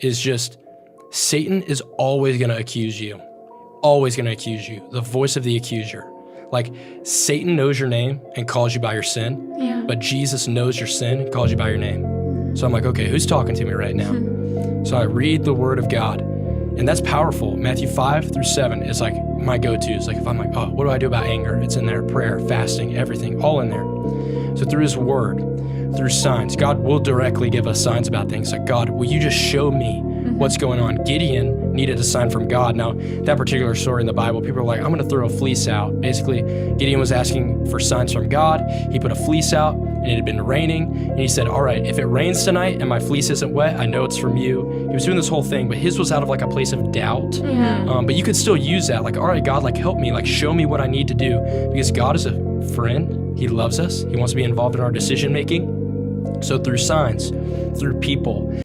is just Satan is always going to accuse you. Always going to accuse you. The voice of the accuser. Like, Satan knows your name and calls you by your sin, but Jesus knows your sin and calls you by your name. So I'm like, okay, who's talking to me right now? So I read the word of God, and that's powerful. Matthew 5-7 is like my go-to. It's like, if I'm like, oh, what do I do about anger? It's in there. Prayer, fasting, everything, all in there. So through his word, through signs, God will directly give us signs about things. Like, God, will you just show me what's going on? Gideon needed a sign from God. Now, that particular story in the Bible, people are like, I'm going to throw a fleece out. Basically, Gideon was asking for signs from God. He put a fleece out, and it had been raining. And he said, all right, if it rains tonight and my fleece isn't wet, I know it's from you. He was doing this whole thing, but his was out of like a place of doubt. But you could still use that. Like, all right, God, like, help me. Like, show me what I need to do. Because God is a friend. He loves us. He wants to be involved in our decision making. So through signs, through people,